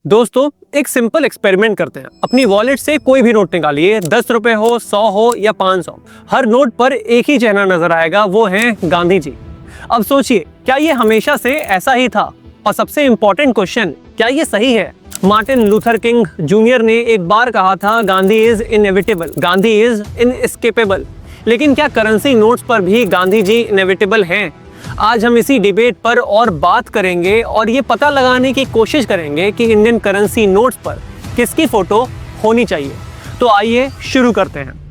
दोस्तों एक simple experiment करते हैं। अपनी वॉलेट से कोई भी नोट निकालिए, 10 रुपए हो, 100 हो या 500। हर नोट पर एक ही चेहरा नजर आएगा, वो है गांधी जी। अब सोचिए, क्या ये हमेशा से ऐसा ही था? और सबसे इंपॉर्टेंट क्वेश्चन, क्या ये सही है? मार्टिन लूथर किंग जूनियर ने एक बार कहा था, Gandhi is inevitable, Gandhi is inescapable. लेकिन क्या करेंसी नोट्स पर भी गांधी जी इनएविटेबल हैं? आज हम इसी डिबेट पर और बात करेंगे और ये पता लगाने की कोशिश करेंगे कि इंडियन करेंसी नोट्स पर किसकी फोटो होनी चाहिए। तो आइए शुरू करते हैं।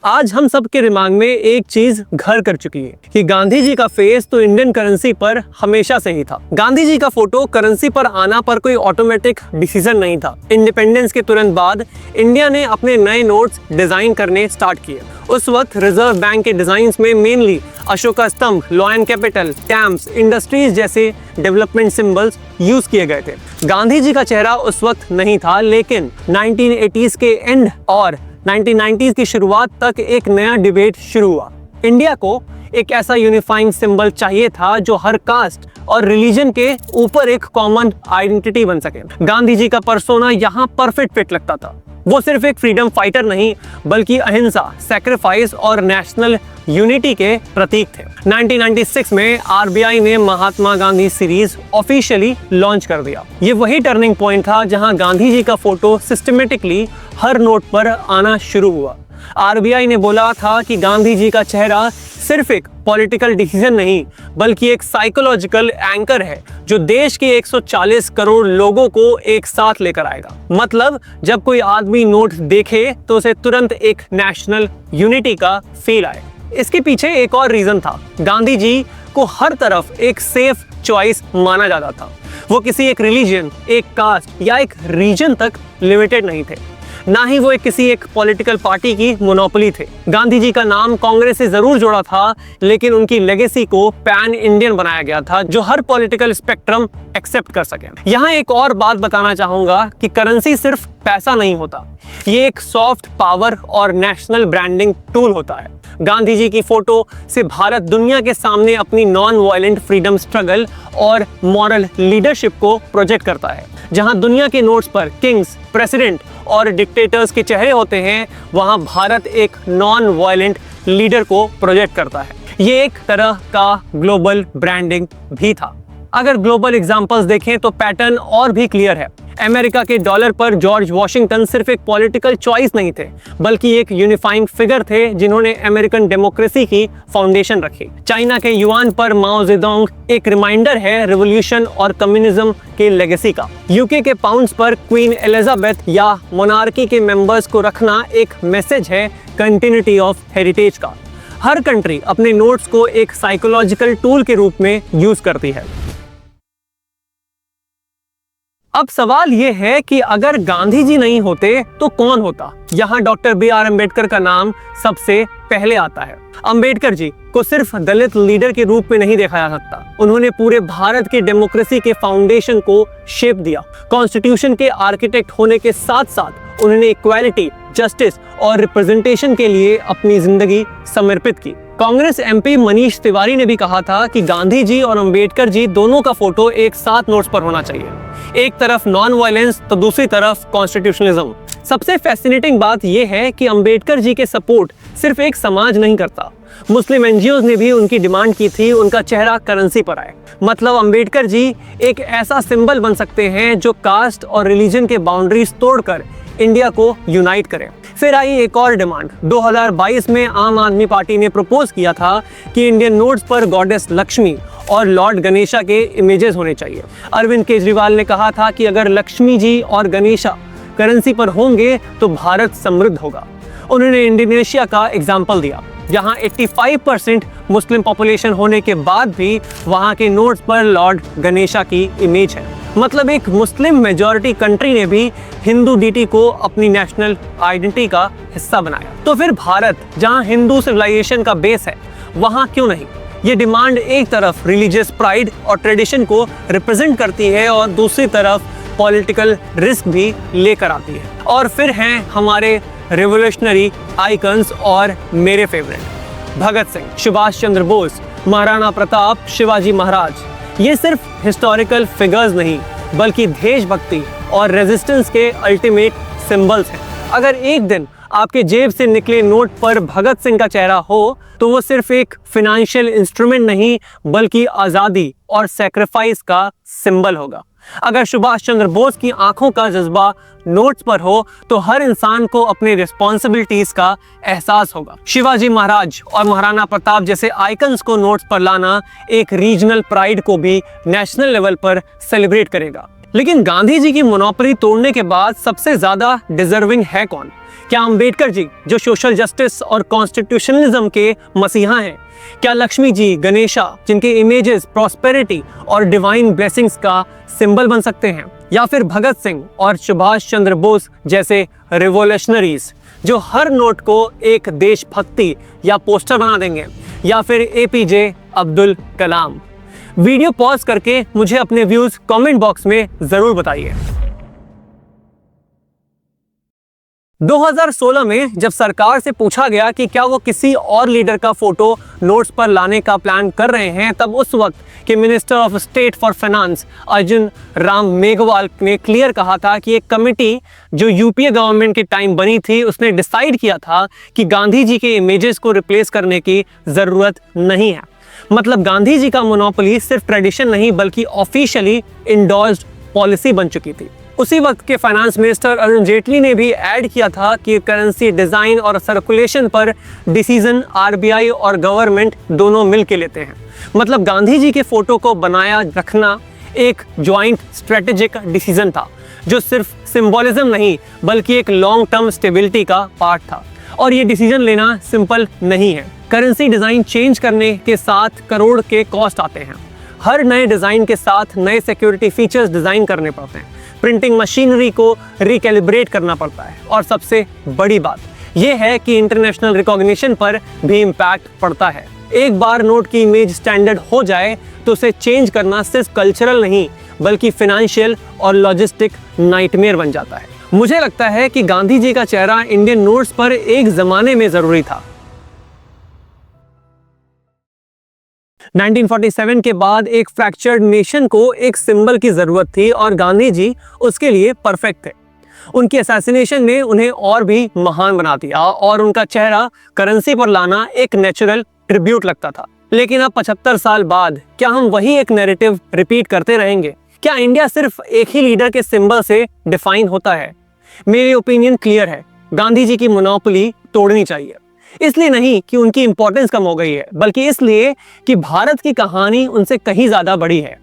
आज हम सबके दिमाग में एक चीज घर कर चुकी है कि गांधी जी का फेस तो इंडियन करेंसी पर हमेशा से ही था। गांधी जी का फोटो करेंसी पर आना पर कोई ऑटोमेटिक डिसीजन नहीं था। इंडिपेंडेंस के तुरंत बाद इंडिया ने अपने नए नोट्स डिजाइन करने स्टार्ट किए। उस वक्त रिजर्व बैंक के डिजाइन में मेनली अशोका स्तंभ, लॉयन कैपिटल, स्टैम्प्स, इंडस्ट्रीज जैसे डेवलपमेंट सिंबल्स यूज किए गए थे। गांधी जी का चेहरा उस वक्त नहीं था, लेकिन 1980s के एंड और 1990s की शुरुआत तक एक नया डिबेट शुरू हुआ। इंडिया को एक ऐसा यूनिफाइंग सिंबल चाहिए था जो हर कास्ट और रिलीजन के ऊपर एक कॉमन आइडेंटिटी बन सके। गांधी जी का पर्सोना यहाँ परफेक्ट फिट लगता था। वो सिर्फ एक फ्रीडम फाइटर नहीं, बल्कि अहिंसा, सैक्रिफाइस और नेशनल यूनिटी के प्रतीक थे। 1996 में आरबीआई ने Mahatma Gandhi series officially launch कर दिया। ये वही टर्निंग पॉइंट था जहां गांधी जी का फोटो सिस्टमेटिकली हर नोट पर आना शुरू हुआ। आरबीआई ने बोला था कि गांधी जी का चेहरा सिर्फ एक पॉलिटिकल डिसीजन नहीं, बल्कि एक साइकोलॉजिकल एंकर है जो देश के 140 करोड़ लोगों को एक साथ लेकर आएगा। मतलब जब कोई आदमी नोट देखे तो उसे तुरंत एक नेशनल यूनिटी का फील आए। इसके पीछे एक और रीजन था। गांधी जी को हर तरफ एक सेफ चॉइस माना जाता था। वो किसी एक रिलीजन, एक कास्ट या एक रीजन तक लिमिटेड नहीं थे, ना ही वो किसी एक पॉलिटिकल पार्टी की मोनोपोली थे। गांधी जी का नाम कांग्रेस से जरूर जोड़ा था, लेकिन उनकी लेगेसी को पैन इंडियन बनाया गया था जो हर पॉलिटिकल स्पेक्ट्रम एक्सेप्ट कर सके। यहाँ एक और बात बताना चाहूंगा कि करेंसी सिर्फ पैसा नहीं होता, ये एक सॉफ्ट पावर और नेशनल ब्रांडिंग टूल होता है। गांधी जी की फोटो से भारत दुनिया के सामने अपनी नॉन वायलेंट फ्रीडम स्ट्रगल और मॉरल लीडरशिप को प्रोजेक्ट करता है। जहां दुनिया के नोट्स पर किंग्स, प्रेसिडेंट और डिक्टेटर्स के चेहरे होते हैं, वहां भारत एक नॉन वायलेंट लीडर को प्रोजेक्ट करता है। ये एक तरह का ग्लोबल ब्रांडिंग भी था। अगर ग्लोबल एग्जांपल्स देखें तो पैटर्न और भी क्लियर है। अमेरिका के डॉलर पर जॉर्ज वॉशिंगटन सिर्फ एक पॉलिटिकल चॉइस नहीं थे, बल्कि एक यूनिफाइंग फिगर थे जिन्होंने अमेरिकन डेमोक्रेसी की फाउंडेशन रखी। चाइना के युआन पर माओ जेडोंग एक रिमाइंडर है रिवॉल्यूशन और कम्युनिज्म के लेगेसी का। यूके के पाउंड्स पर क्वीन एलिजाबेथ या मोनार्की के मेंबर्स को रखना एक मैसेज है कंटिन्यूटी ऑफ हेरिटेज का। हर कंट्री अपने नोट्स को एक साइकोलॉजिकल टूल के रूप में यूज करती है। अब सवाल यह है कि अगर गांधी जी नहीं होते तो कौन होता? यहाँ डॉक्टर बी.आर. अम्बेडकर का नाम सबसे पहले आता है। अम्बेडकर जी को सिर्फ दलित लीडर के रूप में नहीं देखा जा सकता। उन्होंने पूरे भारत की डेमोक्रेसी के फाउंडेशन को शेप दिया। कॉन्स्टिट्यूशन के आर्किटेक्ट होने के साथ साथ उन्होंने इक्वालिटी, जस्टिस और रिप्रेजेंटेशन के लिए अपनी जिंदगी समर्पित की। कांग्रेस एमपी मनीष तिवारी ने भी कहा था कि गांधी जी और अम्बेडकर जी दोनों का फोटो एक साथ नोट्स पर होना चाहिए। एक तरफ नॉन वायलेंस तो दूसरी तरफ कॉन्स्टिट्यूशनलिज्म। सबसे फैसिनेटिंग बात यह है कि अम्बेडकर जी के सपोर्ट सिर्फ एक समाज नहीं करता, मुस्लिम एनजीओज ने भी उनकी डिमांड की थी उनका चेहरा करेंसी पर आए। मतलब अम्बेडकर जी एक ऐसा सिंबल बन सकते हैं जो कास्ट और रिलीजन के बाउंड्रीज तोड़कर इंडिया को यूनाइट करे। फिर आई एक और डिमांड। 2022 में आम आदमी पार्टी ने प्रपोज किया था कि इंडियन नोट्स पर गॉडेस लक्ष्मी और लॉर्ड गणेशा के इमेजेस होने चाहिए। अरविंद केजरीवाल ने कहा था कि अगर लक्ष्मी जी और गणेशा करेंसी पर होंगे तो भारत समृद्ध होगा। उन्होंने इंडोनेशिया का एग्जाम्पल दिया, जहां 85% मुस्लिम पॉपुलेशन होने के बाद भी वहां के नोट्स पर लॉर्ड गणेशा की इमेज है। मतलब एक मुस्लिम मेजॉरिटी कंट्री ने भी हिंदू डीटी को अपनी नेशनल आइडेंटिटी का हिस्सा बनाया। तो फिर भारत, जहां हिंदू सिविलाइजेशन का बेस है, वहां क्यों नहीं? ये डिमांड एक तरफ रिलीजियस प्राइड और ट्रेडिशन को रिप्रेजेंट करती है और दूसरी तरफ पॉलिटिकल रिस्क भी लेकर आती है। और फिर हैं हमारे रिवोल्यूशनरी आइकन्स और मेरे फेवरेट भगत सिंह, सुभाष चंद्र बोस, महाराणा प्रताप, शिवाजी महाराज। ये सिर्फ हिस्टोरिकल फिगर्स नहीं बल्कि देशभक्ति और रेजिस्टेंस के अल्टीमेट सिंबल्स हैं। अगर एक दिन आपके जेब से निकले नोट पर भगत सिंह का चेहरा हो तो वो सिर्फ एक फाइनेंशियल इंस्ट्रूमेंट नहीं बल्कि आज़ादी और सैक्रिफाइस का सिंबल होगा। अगर सुभाष चंद्र बोस की आंखों का जज्बा नोट्स पर हो तो हर इंसान को अपनी रिस्पॉन्सिबिलिटीज का एहसास होगा। शिवाजी महाराज और महाराणा प्रताप जैसे आइकन्स को नोट्स पर लाना एक रीजनल प्राइड को भी नेशनल लेवल पर सेलिब्रेट करेगा। लेकिन गांधी जी की मोनोपोली तोड़ने के बाद सबसे ज्यादा डिजर्विंग है कौन? क्या अंबेडकर जी जो सोशल जस्टिस और कॉन्स्टिट्यूशनलिज्म के मसीहा हैं? क्या लक्ष्मी जी, गणेशा जिनके इमेजेस प्रॉस्पेरिटी और डिवाइन ब्लेसिंग्स का सिंबल बन सकते हैं? या फिर भगत सिंह और सुभाष चंद्र बोस जैसे रिवोल्यूशनरीज जो हर नोट को एक देशभक्ति या पोस्टर बना देंगे? या फिर APJ Abdul Kalam? Video pause करके मुझे अपने व्यूज कमेंट बॉक्स में जरूर बताइए। 2016 में जब सरकार से पूछा गया कि क्या वो किसी और लीडर का फोटो नोट्स पर लाने का प्लान कर रहे हैं, तब उस वक्त के minister of state for finance Arjun Ram Meghwal ने क्लियर कहा था कि एक कमेटी जो यूपीए गवर्नमेंट के टाइम बनी थी उसने डिसाइड किया था कि गांधी जी के इमेजेस को रिप्लेस करने की जरूरत नहीं है। मतलब गांधी जी का मोनोपोली सिर्फ ट्रेडिशन नहीं बल्कि ऑफिशियली इंडोर्स्ड पॉलिसी बन चुकी थी। उसी वक्त के फाइनेंस मिनिस्टर अरुण जेटली ने भी ऐड किया था कि करेंसी डिजाइन और सर्कुलेशन पर डिसीजन आरबीआई और गवर्नमेंट दोनों मिलकर लेते हैं। मतलब गांधी जी के फोटो को बनाया रखना एक ज्वाइंट स्ट्रेटेजिक डिसीजन था जो सिर्फ सिंबोलिज्म नहीं बल्कि एक लॉन्ग टर्म स्टेबिलिटी का पार्ट था। और ये डिसीजन लेना सिंपल नहीं है। करेंसी डिजाइन चेंज करने के साथ करोड़ के कॉस्ट आते हैं। हर नए डिजाइन के साथ नए सिक्योरिटी फीचर्स डिजाइन करने पड़ते हैं। प्रिंटिंग मशीनरी को रिकैलिब्रेट करना पड़ता है और सबसे बड़ी बात यह है कि इंटरनेशनल रिकॉग्निशन पर भी इम्पैक्ट पड़ता है। एक बार नोट की इमेज स्टैंडर्ड हो जाए तो उसे चेंज करना सिर्फ कल्चरल नहीं बल्कि फाइनेंशियल और लॉजिस्टिक नाइटमेयर बन जाता है। मुझे लगता है कि गांधी जी का चेहरा इंडियन नोट्स पर एक जमाने में जरूरी था। 1947 के बाद एक फ्रैक्चर्ड नेशन को एक सिंबल की जरूरत थी और गांधी जी उसके लिए परफेक्ट थे। उनकी असैसिनेशन ने उन्हें और भी महान बना दिया और उनका चेहरा करेंसी पर लाना एक नेचुरल ट्रिब्यूट लगता था। लेकिन अब 75 साल बाद क्या हम वही एक नैरेटिव रिपीट करते रहेंगे? क्या इंडिया सिर्फ एक ही लीडर के सिंबल से डिफाइन होता है? मेरी ओपिनियन क्लियर है, गांधी जी की मोनोपोली तोड़नी चाहिए। इसलिए नहीं कि उनकी इंपॉर्टेंस कम हो गई है बल्कि इसलिए कि भारत की कहानी उनसे कहीं ज्यादा बड़ी है।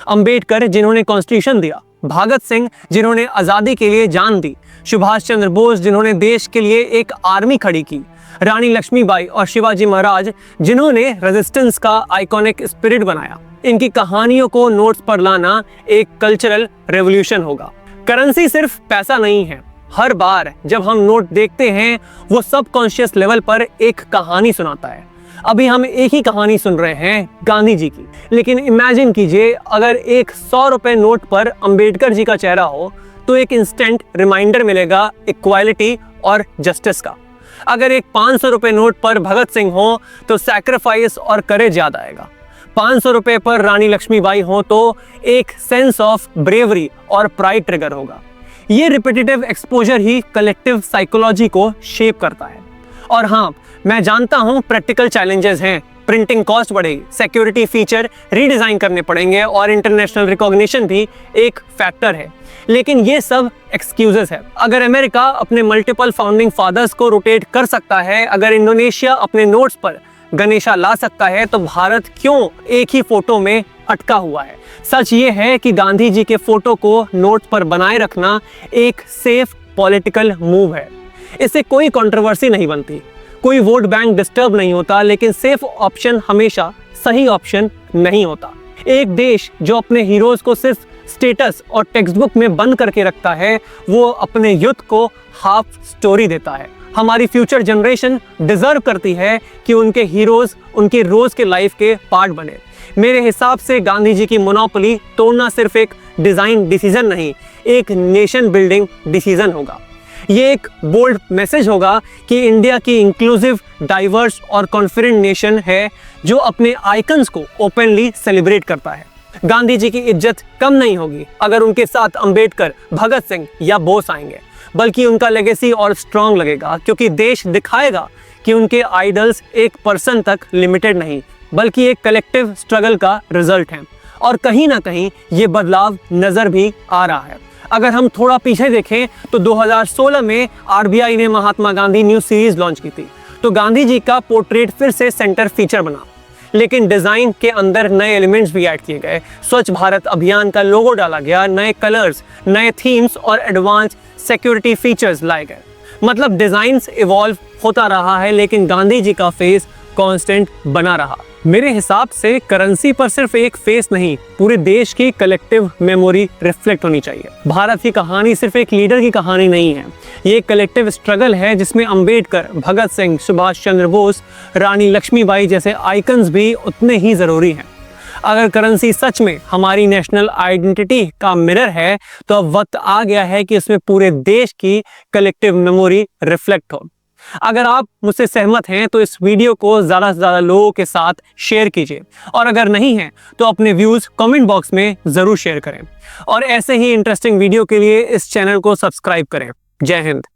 अंबेडकर जिन्होंने कॉन्स्टिट्यूशन दिया, भगत सिंह जिन्होंने आजादी के लिए जान दी, सुभाष चंद्र बोस जिन्होंने देश के लिए एक आर्मी खड़ी की, रानी लक्ष्मीबाई और शिवाजी महाराज जिन्होंने रेजिस्टेंस का आइकॉनिक स्पिरिट बनाया। इनकी कहानियों को नोट्स पर लाना एक कल्चरल रेवोल्यूशन होगा। करेंसी सिर्फ पैसा नहीं है। हर बार जब हम नोट देखते हैं वो सबकॉन्शियस लेवल पर एक कहानी सुनाता है। अभी हम एक ही कहानी सुन रहे हैं गांधी जी की, लेकिन इमेजिन कीजिए अगर एक 100 रुपए नोट पर अंबेडकर जी का चेहरा हो तो एक इंस्टेंट रिमाइंडर मिलेगा इक्वालिटी और जस्टिस का। अगर एक 500 रुपए नोट पर भगत सिंह हो तो सैक्रिफाइस और करेज याद आएगा। 500 रुपए पर रानी लक्ष्मीबाई हो तो एक सेंस ऑफ ब्रेवरी और प्राइड ट्रिगर होगा। ये रिपीटेटिव एक्सपोजर ही कलेक्टिव साइकोलॉजी को शेप करता है। और हाँ, मैं जानता हूँ प्रैक्टिकल चैलेंजेस हैं, प्रिंटिंग कॉस्ट बढ़ेगी, सिक्योरिटी फीचर रीडिजाइन करने पड़ेंगे और इंटरनेशनल रिकॉग्निशन भी एक फैक्टर है, लेकिन ये सब एक्सक्यूजेस है। अगर अमेरिका अपने मल्टीपल फाउंडिंग फादर्स को रोटेट कर सकता है, अगर इंडोनेशिया अपने नोट्स पर गणेशा ला सकता है, तो भारत क्यों एक ही फोटो में अटका हुआ है? सच ये है कि गांधी जी के फोटो को नोट पर बनाए रखना एक सेफ पॉलिटिकल मूव है। इससे कोई कंट्रोवर्सी नहीं बनती, कोई वोट बैंक डिस्टर्ब नहीं होता, लेकिन सेफ ऑप्शन हमेशा सही ऑप्शन नहीं होता। एक देश जो अपने हीरोज को सिर्फ स्टेटस और टेक्स्ट बुक में बंद करके रखता है, वो अपने यूथ को हाफ स्टोरी देता है। हमारी फ्यूचर जनरेशन डिजर्व करती है कि उनके हीरोज उनके रोज के लाइफ के पार्ट बने। मेरे हिसाब से गांधी जी की मोनोपोली तोड़ना सिर्फ एक डिजाइन डिसीजन नहीं, एक नेशन बिल्डिंग डिसीजन होगा। ये एक बोल्ड मैसेज होगा कि इंडिया की इंक्लूसिव, डाइवर्स और कॉन्फिडेंट नेशन है जो अपने आइकन्स को ओपनली सेलिब्रेट करता है। गांधी जी की इज्जत कम नहीं होगी अगर उनके साथ अंबेडकर, भगत सिंह या बोस आएंगे, बल्कि उनका लेगेसी और स्ट्रांग लगेगा, क्योंकि देश दिखाएगा कि उनके आइडल्स एक पर्सन तक लिमिटेड नहीं बल्कि एक कलेक्टिव स्ट्रगल का रिजल्ट है। और कहीं ना कहीं ये बदलाव नजर भी आ रहा है। अगर हम थोड़ा पीछे देखें तो 2016 में आरबीआई ने Mahatma Gandhi new series launch की थी, तो गांधी जी का पोर्ट्रेट फिर से सेंटर फीचर बना, लेकिन डिजाइन के अंदर नए एलिमेंट्स भी ऐड किए गए। स्वच्छ भारत अभियान का लोगो डाला गया, नए कलर्स, नए थीम्स और एडवांस सिक्योरिटी फीचर्स लाए गए। मतलब डिजाइन्स इवॉल्व होता रहा है, लेकिन गांधी जी का फेस कांस्टेंट बना रहा। मेरे हिसाब से करेंसी पर सिर्फ एक फेस नहीं, पूरे देश की कलेक्टिव मेमोरी रिफ्लेक्ट होनी चाहिए। भारत की कहानी सिर्फ एक लीडर की कहानी नहीं है, ये एक कलेक्टिव स्ट्रगल है जिसमें अंबेडकर, भगत सिंह, सुभाष चंद्र बोस, रानी लक्ष्मीबाई जैसे आइकन्स भी उतने ही जरूरी हैं। अगर करेंसी सच में हमारी नेशनल आइडेंटिटी का मिरर है, तो अब वक्त आ गया है कि इसमें पूरे देश की कलेक्टिव मेमोरी रिफ्लेक्ट हो। अगर आप मुझसे सहमत हैं तो इस वीडियो को ज़्यादा से ज़्यादा लोगों के साथ शेयर कीजिए, और अगर नहीं है तो अपने व्यूज़ कमेंट बॉक्स में ज़रूर शेयर करें। और ऐसे ही इंटरेस्टिंग वीडियो के लिए इस चैनल को सब्सक्राइब करें। जय हिंद।